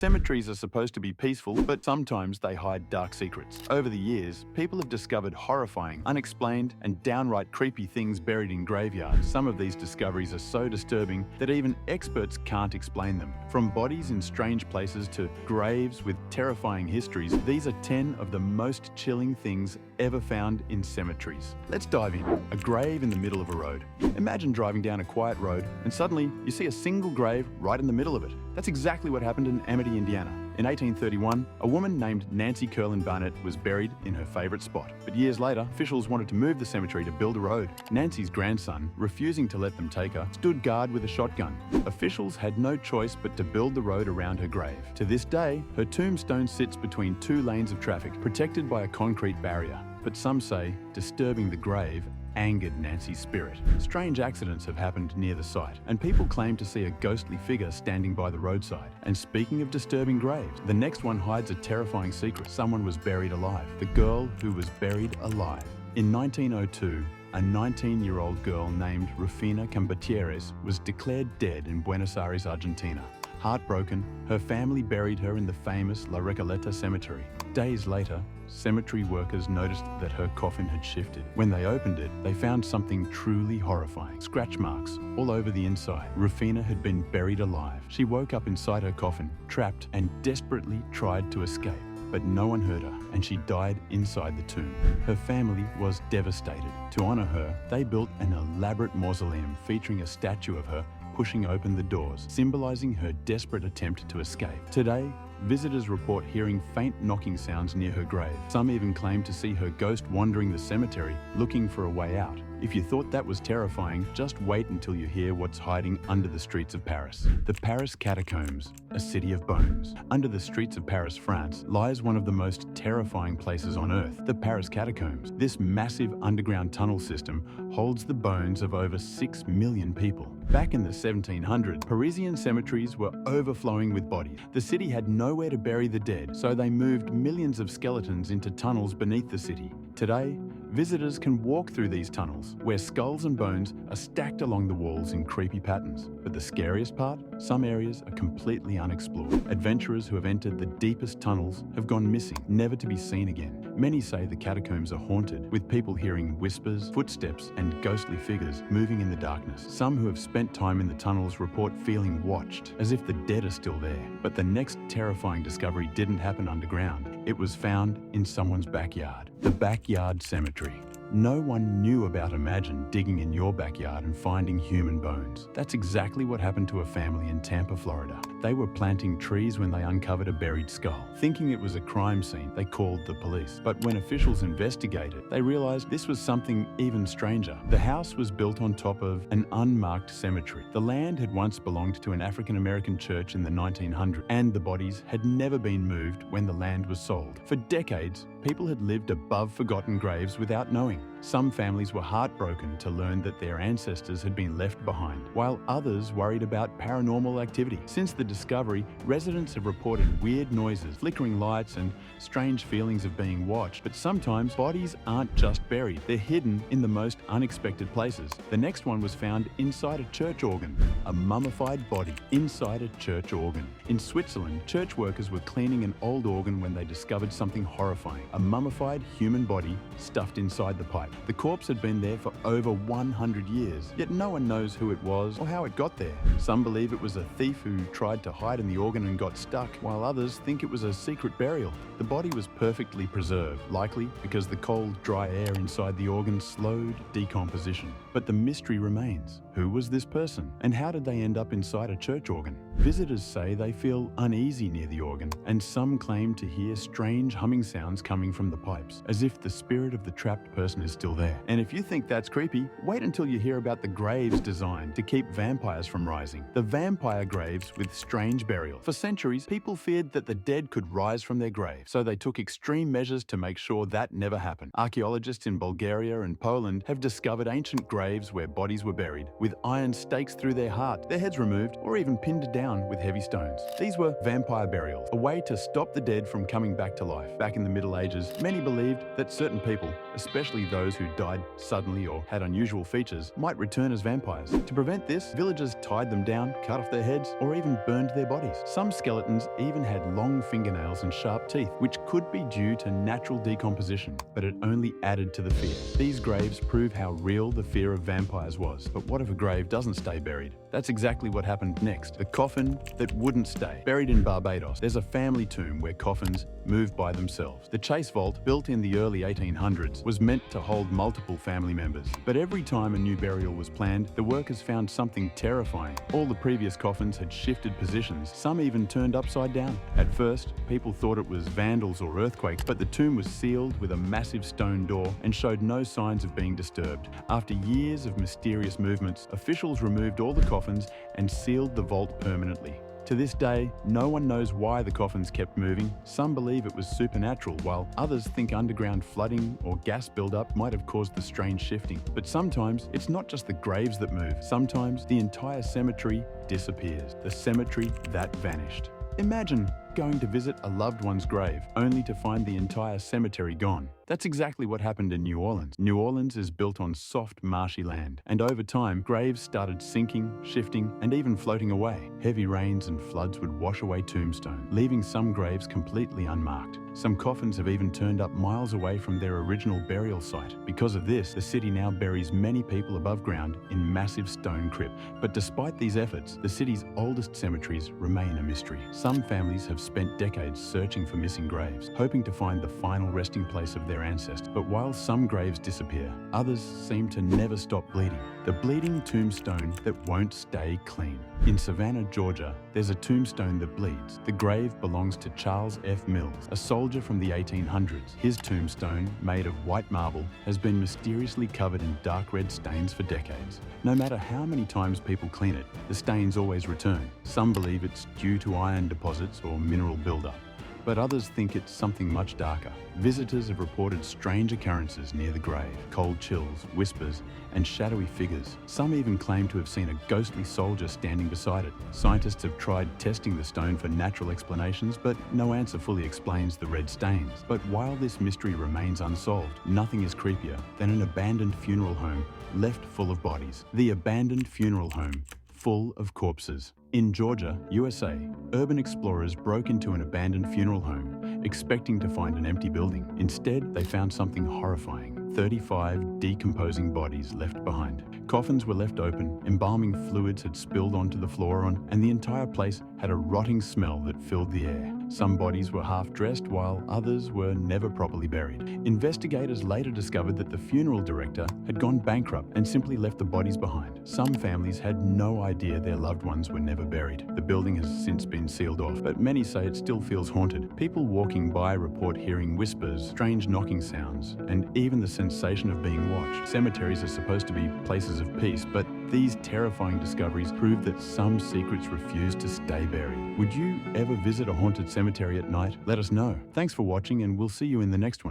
Cemeteries are supposed to be peaceful, but sometimes they hide dark secrets. Over the years, people have discovered horrifying, unexplained, and downright creepy things buried in graveyards. Some of these discoveries are so disturbing that even experts can't explain them. From bodies in strange places to graves with terrifying histories, these are 10 of the most chilling things ever found in cemeteries. Let's dive in. A grave in the middle of a road. Imagine driving down a quiet road and suddenly you see a single grave right in the middle of it. That's exactly what happened in Amity, Indiana. In 1831, a woman named Nancy Curlin Barnett was buried in her favorite spot. But years later, officials wanted to move the cemetery to build a road. Nancy's grandson, refusing to let them take her, stood guard with a shotgun. Officials had no choice but to build the road around her grave. To this day, her tombstone sits between two lanes of traffic, protected by a concrete barrier. But some say disturbing the grave angered Nancy's spirit. Strange accidents have happened near the site, and people claim to see a ghostly figure standing by the roadside. And speaking of disturbing graves, the next one hides a terrifying secret. Someone was buried alive. The girl who was buried alive. In 1902, a 19-year-old girl named Rufina Cambatieres was declared dead in Buenos Aires, Argentina. Heartbroken, her family buried her in the famous La Recoleta cemetery. Days later, cemetery workers noticed that her coffin had shifted. When they opened it, they found something truly horrifying. Scratch marks all over the inside. Rufina had been buried alive. She woke up inside her coffin, trapped, and desperately tried to escape. But no one heard her, and she died inside the tomb. Her family was devastated. To honor her, they built an elaborate mausoleum featuring a statue of her pushing open the doors, symbolizing her desperate attempt to escape. Today, visitors report hearing faint knocking sounds near her grave. Some even claim to see her ghost wandering the cemetery, looking for a way out. If you thought that was terrifying, just wait until you hear what's hiding under the streets of Paris. The Paris Catacombs, a city of bones. Under the streets of Paris, France, lies one of the most terrifying places on Earth, the Paris Catacombs. This massive underground tunnel system holds the bones of over 6 million people. Back in the 1700s, Parisian cemeteries were overflowing with bodies. The city had nowhere to bury the dead, so they moved millions of skeletons into tunnels beneath the city. Today, visitors can walk through these tunnels, where skulls and bones are stacked along the walls in creepy patterns. But the scariest part? Some areas are completely unexplored. Adventurers who have entered the deepest tunnels have gone missing, never to be seen again. Many say the catacombs are haunted, with people hearing whispers, footsteps, and ghostly figures moving in the darkness. Some who have spent time in the tunnels report feeling watched, as if the dead are still there. But the next terrifying discovery didn't happen underground. It was found in someone's backyard. The backyard cemetery. No one knew about Imagine digging in your backyard and finding human bones. That's exactly what happened to a family in Tampa, Florida. They were planting trees when they uncovered a buried skull. Thinking it was a crime scene, they called the police. But when officials investigated, they realized this was something even stranger. The house was built on top of an unmarked cemetery. The land had once belonged to an African-American church in the 1900s, and the bodies had never been moved when the land was sold. For decades, people had lived above forgotten graves without knowing. Some families were heartbroken to learn that their ancestors had been left behind, while others worried about paranormal activity. Since the discovery, residents have reported weird noises, flickering lights, and strange feelings of being watched. But sometimes bodies aren't just buried, they're hidden in the most unexpected places. The next one was found inside a church organ, a mummified body inside a church organ. In Switzerland, church workers were cleaning an old organ when they discovered something horrifying, a mummified human body stuffed inside the pipe. The corpse had been there for over 100 years, yet no one knows who it was or how it got there. Some believe it was a thief who tried to hide in the organ and got stuck, while others think it was a secret burial. The body was perfectly preserved, likely because the cold, dry air inside the organ slowed decomposition. But the mystery remains. Who was this person, and how did they end up inside a church organ? Visitors say they feel uneasy near the organ, and some claim to hear strange humming sounds coming from the pipes, as if the spirit of the trapped person is still there. And if you think that's creepy, wait until you hear about the graves designed to keep vampires from rising. The vampire graves with strange burial. For centuries, people feared that the dead could rise from their graves, so they took extreme measures to make sure that never happened. Archaeologists in Bulgaria and Poland have discovered ancient graves where bodies were buried, with iron stakes through their heart, their heads removed, or even pinned down with heavy stones. These were vampire burials, a way to stop the dead from coming back to life. Back in the Middle Ages, many believed that certain people, especially those who died suddenly or had unusual features, might return as vampires. To prevent this, villagers tied them down, cut off their heads, or even burned their bodies. Some skeletons even had long fingernails and sharp teeth, which could be due to natural decomposition, but it only added to the fear. These graves prove how real the fear of vampires was. But what if a grave doesn't stay buried? That's exactly what happened next. The coffin that wouldn't stay. Buried in Barbados, there's a family tomb where coffins move by themselves. The Chase Vault, built in the early 1800s, was meant to hold multiple family members. But every time a new burial was planned, the workers found something terrifying. All the previous coffins had shifted positions, some even turned upside down. At first, people thought it was vandals or earthquakes, but the tomb was sealed with a massive stone door and showed no signs of being disturbed. After years of mysterious movements, officials removed all the coffins and sealed the vault permanently. To this day, no one knows why the coffins kept moving. Some believe it was supernatural, while others think underground flooding or gas buildup might have caused the strange shifting. But sometimes, it's not just the graves that move. Sometimes, the entire cemetery disappears. The cemetery that vanished. Imagine going to visit a loved one's grave, only to find the entire cemetery gone. That's exactly what happened in New Orleans. New Orleans is built on soft, marshy land, and over time, graves started sinking, shifting, and even floating away. Heavy rains and floods would wash away tombstones, leaving some graves completely unmarked. Some coffins have even turned up miles away from their original burial site. Because of this, the city now buries many people above ground in massive stone crypts. But despite these efforts, the city's oldest cemeteries remain a mystery. Some families have spent decades searching for missing graves, hoping to find the final resting place of their ancestors. But while some graves disappear, others seem to never stop bleeding. The bleeding tombstone that won't stay clean. In Savannah, Georgia, there's a tombstone that bleeds. The grave belongs to Charles F. Mills, a soldier from the 1800s. His tombstone, made of white marble, has been mysteriously covered in dark red stains for decades. No matter how many times people clean it, the stains always return. Some believe it's due to iron deposits or mineral buildup, but others think it's something much darker. Visitors have reported strange occurrences near the grave: cold chills, whispers, and shadowy figures. Some even claim to have seen a ghostly soldier standing beside it. Scientists have tried testing the stone for natural explanations, but no answer fully explains the red stains. But while this mystery remains unsolved, nothing is creepier than an abandoned funeral home left full of bodies. The abandoned funeral home full of corpses. In Georgia, USA, urban explorers broke into an abandoned funeral home, expecting to find an empty building. Instead, they found something horrifying: 35 decomposing bodies left behind. Coffins were left open, embalming fluids had spilled onto the floor, and the entire place had a rotting smell that filled the air. Some bodies were half-dressed, while others were never properly buried. Investigators later discovered that the funeral director had gone bankrupt and simply left the bodies behind. Some families had no idea their loved ones were never buried. The building has since been sealed off, but many say it still feels haunted. People walking by report hearing whispers, strange knocking sounds, and even the sensation of being watched. Cemeteries are supposed to be places of peace, but these terrifying discoveries prove that some secrets refuse to stay buried. Would you ever visit a haunted cemetery at night? Let us know. Thanks for watching, and we'll see you in the next one.